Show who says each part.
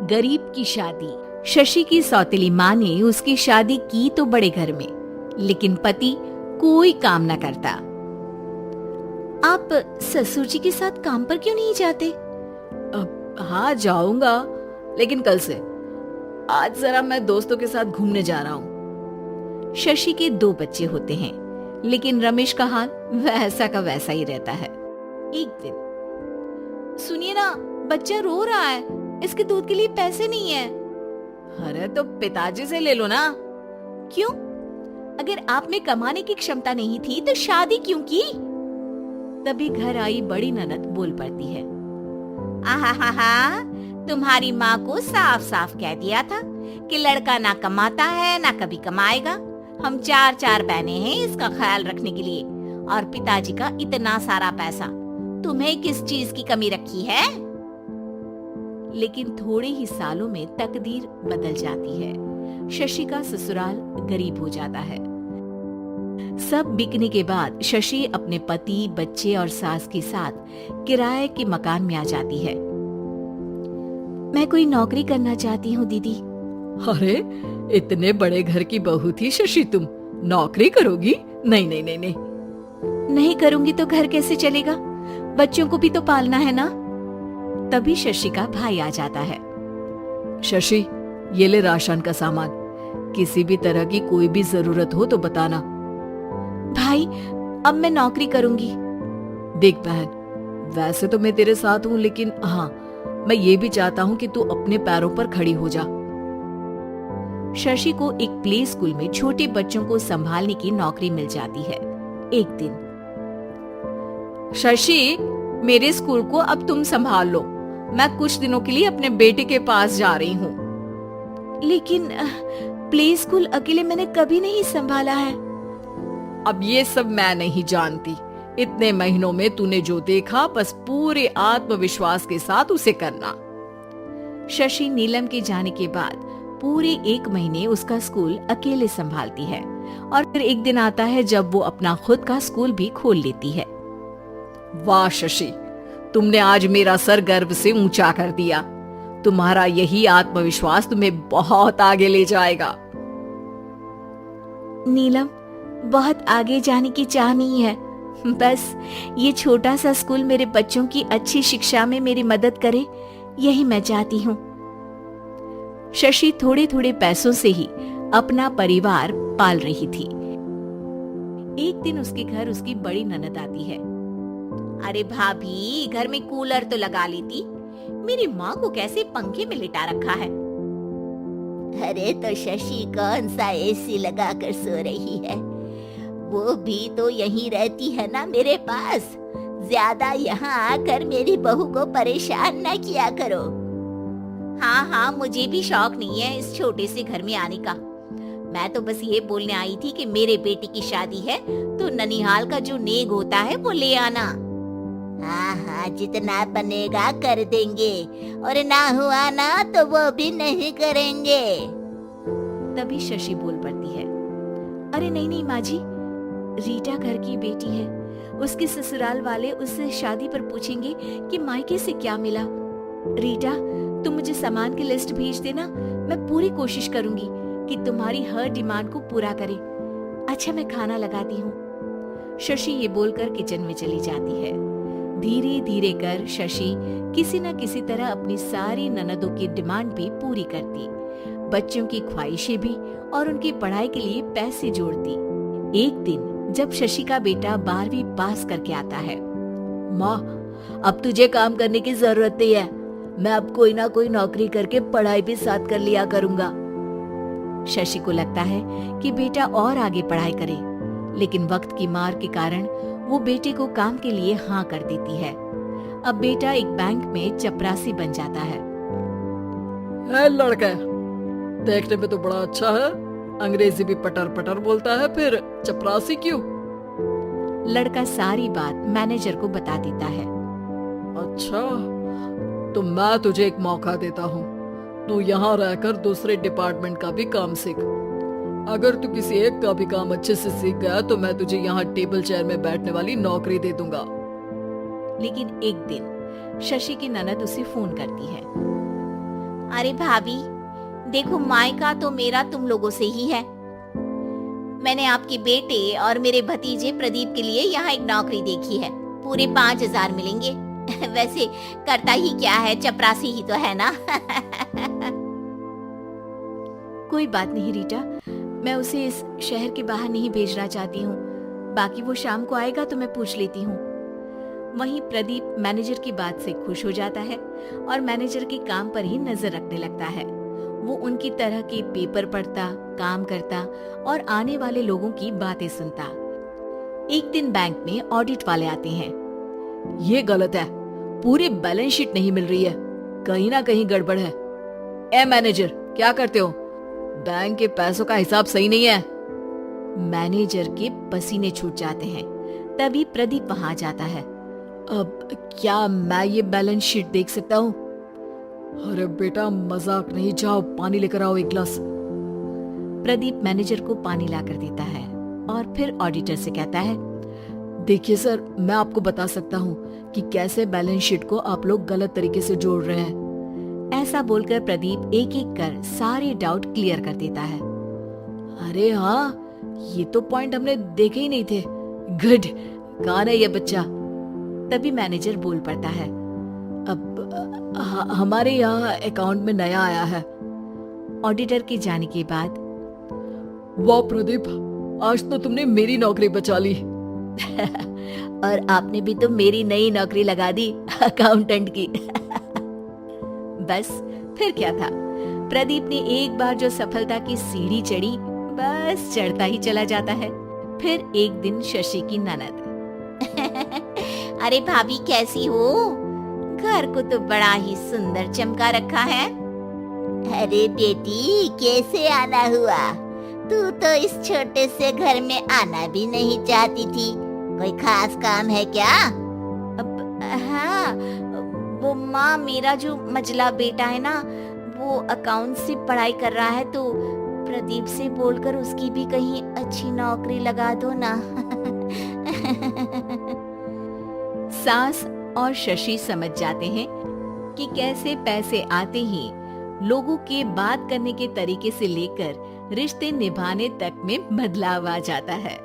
Speaker 1: गरीब की शादी। शशि की सौतेली माँ ने उसकी शादी की तो बड़े घर में, लेकिन पति कोई काम न करता। आप ससुर जी के साथ काम पर क्यों नहीं जाते?
Speaker 2: हाँ जाऊंगा, लेकिन कल से। आज जरा मैं दोस्तों के साथ घूमने जा रहा हूँ।
Speaker 1: शशि के 2 बच्चे होते हैं, लेकिन रमेश का हाल वैसा का वैसा ही रहता है। एक दिन, सुनिए ना, बच्चा रो रहा है, इसके दूध के लिए पैसे नहीं है।
Speaker 2: अरे तो पिताजी से ले लो ना।
Speaker 1: क्यों? अगर आप में कमाने की क्षमता नहीं थी तो शादी क्यों की? तभी घर आई बड़ी ननद बोल पड़ती है, आहा, तुम्हारी माँ को साफ साफ कह दिया था कि लड़का ना कमाता है ना कभी कमाएगा। हम 4 बहनें हैं इसका ख्याल रखने के लिए, और पिताजी का इतना सारा पैसा, तुम्हें किस चीज की कमी रखी है? लेकिन थोड़े ही सालों में तकदीर बदल जाती है। शशि का ससुराल गरीब हो जाता है। सब बिकने के बाद शशि अपने पति, बच्चे और सास के साथ किराए के मकान में आ जाती है। मैं कोई नौकरी करना चाहती हूँ दीदी।
Speaker 2: अरे इतने बड़े घर की बहू थी शशि, तुम नौकरी करोगी? नहीं नहीं नहीं नहीं।
Speaker 1: नहीं करूंगी तो घर कैसे चलेगा? बच्चों को भी तो पालना है ना। तभी शशि का भाई आ जाता है।
Speaker 2: शशि, ये ले राशन का सामान, किसी भी तरह की कोई भी जरूरत हो तो बताना।
Speaker 1: भाई, अब मैं नौकरी करूंगी।
Speaker 2: देख बहन, वैसे तो मैं तेरे साथ हूँ, लेकिन हाँ, मैं ये भी चाहता हूँ कि तू अपने पैरों पर खड़ी हो जा।
Speaker 1: शशि को एक प्ले स्कूल में छोटे बच्चों को संभालने की नौकरी मिल जाती है। एक दिन,
Speaker 2: शशि, मेरे स्कूल को अब तुम संभाल लो, मैं कुछ दिनों के लिए अपने बेटे के पास जा रही हूँ।
Speaker 1: लेकिन प्ले स्कूल अकेले मैंने कभी नहीं संभाला है।
Speaker 2: अब ये सब मैं नहीं जानती। इतने महीनों में तूने जो देखा, बस पूरे आत्मविश्वास के साथ उसे करना।
Speaker 1: शशि नीलम के जाने के बाद पूरे 1 महीने उसका स्कूल अकेले संभालती है, और फिर एक दिन आता है जब वो अपना खुद का स्कूल भी खोल लेती है।
Speaker 2: वाह शशि, तुमने आज मेरा सर गर्व से ऊंचा कर दिया। तुम्हारा यही आत्मविश्वास तुम्हें बहुत आगे ले जाएगा।
Speaker 1: नीलम, बहुत आगे जाने की चाह नहीं है, बस ये छोटा सा स्कूल मेरे बच्चों की अच्छी शिक्षा में मेरी मदद करे, यही मैं चाहती हूँ। शशि थोड़े थोड़े पैसों से ही अपना परिवार पाल रही थी। एक दिन उसके घर उसकी बड़ी ननद आती है। अरे भाभी, घर में कूलर तो लगा लेती, मेरी माँ को कैसे पंखे में लिटा रखा है। अरे तो शशि कौन सा एसी लगा कर सो रही है, वो भी तो यहीं रहती है ना मेरे पास। ज्यादा यहाँ आकर मेरी बहू को परेशान न किया करो। हाँ, मुझे भी शौक नहीं है इस छोटे से घर में आने का। मैं तो बस ये बोलने आई थी कि मेरे बेटे की शादी है तो ननिहाल का जो नेग होता है वो ले आना। हाँ, जितना बनेगा कर देंगे, और ना हुआ ना तो वो भी नहीं करेंगे। तभी शशि बोल पड़ती है, अरे नहीं माँ जी, रीटा घर की बेटी है, उसके ससुराल वाले उससे शादी पर पूछेंगे कि मायके से क्या मिला। रीटा, तुम मुझे सामान की लिस्ट भेज देना, मैं पूरी कोशिश करूंगी कि तुम्हारी हर डिमांड को पूरा करे। अच्छा, मैं खाना लगाती हूँ। शशि ये बोलकर किचन में चली जाती है। धीरे धीरे कर शशि किसी न किसी तरह अपनी सारी ननदों की डिमांड भी पूरी करती, बच्चों की ख्वाहिशें भी, और उनकी पढ़ाई के लिए पैसे जोड़ती। एक दिन जब शशि का बेटा 12वीं पास करके आता है,
Speaker 2: माँ, अब तुझे काम करने की जरूरत नहीं है, मैं अब कोई ना कोई नौकरी करके पढ़ाई भी साथ कर लिया करूंगा।
Speaker 1: शशि को लगता है कि बेटा और आगे पढ़ाई करे, लेकिन वक्त की मार के कारण वो बेटे को काम के लिए हाँ कर देती है। अब बेटा एक बैंक में चपरासी बन जाता है।
Speaker 2: लड़का देखने में तो बड़ा अच्छा है, अंग्रेजी भी पटर पटर बोलता है, फिर चपरासी क्यों?
Speaker 1: लड़का सारी बात मैनेजर को बता देता है।
Speaker 2: अच्छा, तो मैं तुझे एक मौका देता हूँ, तू यहाँ रहकर दूसरे डिपार्टमेंट का भी काम सीख। अगर तू किसी एक का भी काम अच्छे से सीख गया तो मैं तुझे यहाँ टेबल चेयर में बैठने वाली नौकरी दे दूंगा।
Speaker 1: लेकिन एक दिन शशि की ननद उसे फोन करती है। अरे भाभी, देखो मायका तो मेरा तुम लोगों से ही है। मैंने आपके बेटे और मेरे भतीजे प्रदीप के लिए यहाँ एक नौकरी देखी है, पूरे 5,000 मिलेंगे। वैसे करता ही क्या है, चपरासी ही तो है ना। कोई बात नहीं रीटा, मैं उसे इस शहर के बाहर नहीं भेजना चाहती हूँ। बाकी वो शाम को आएगा तो मैं पूछ लेती हूँ। वहीं प्रदीप मैनेजर की बात से खुश हो जाता है और मैनेजर के काम पर ही नजर रखने लगता है। वो उनकी तरह के पेपर पढ़ता, काम करता और आने वाले लोगों की बातें सुनता। एक दिन बैंक में ऑडिट वाले आते हैं।
Speaker 2: ये गलत है, पूरी बैलेंस शीट नहीं मिल रही है, कहीं ना कहीं गड़बड़ है। ए मैनेजर, क्या करते हो? बैंक के पैसों का हिसाब सही नहीं है।
Speaker 1: मैनेजर के पसीने छूट जाते हैं। तभी प्रदीप वहां जाता है।
Speaker 2: अब क्या मैं ये बैलेंस शीट देख सकता हूँ? अरे बेटा मजाक नहीं, जाओ पानी लेकर आओ एक गिलास।
Speaker 1: प्रदीप मैनेजर को पानी लाकर देता है और फिर ऑडिटर से कहता है,
Speaker 2: देखिए सर, मैं आपको बता सकता हूँ कि कैसे बैलेंस शीट को आप लोग गलत तरीके से जोड़ रहे हैं।
Speaker 1: ऐसा बोलकर प्रदीप एक एक कर सारे डाउट क्लियर कर देता है।
Speaker 2: अरे हाँ, ये तो पॉइंट हमने देखे ही नहीं थे। गुड, कौन है ये बच्चा?
Speaker 1: तभी मैनेजर बोल पड़ता है,
Speaker 2: अब हमारे यहाँ अकाउंट में नया आया है।
Speaker 1: ऑडिटर के जाने के बाद,
Speaker 2: वाह प्रदीप, आज तो तुमने मेरी नौकरी बचा ली।
Speaker 1: और आपने भी तो मेरी नई नौकरी लगा दी, अकाउंटेंट की। बस फिर क्या था, प्रदीप ने एक बार जो सफलता की सीढ़ी चढ़ी, बस चढ़ता ही चला जाता है। फिर एक दिन शशि की ननद, अरे भाभी कैसी हो? घर को तो बड़ा ही सुंदर चमका रखा है।
Speaker 3: अरे बेटी, कैसे आना हुआ? तू तो इस छोटे से घर में आना भी नहीं चाहती थी, कोई खास काम है क्या?
Speaker 1: अब हाँ, वो माँ, मेरा जो मझला बेटा है ना, वो अकाउंट से पढ़ाई कर रहा है, तो प्रदीप से बोलकर उसकी भी कहीं अच्छी नौकरी लगा दो ना। सास और शशि समझ जाते हैं कि कैसे पैसे आते ही लोगों के बात करने के तरीके से लेकर रिश्ते निभाने तक में बदलाव आ जाता है।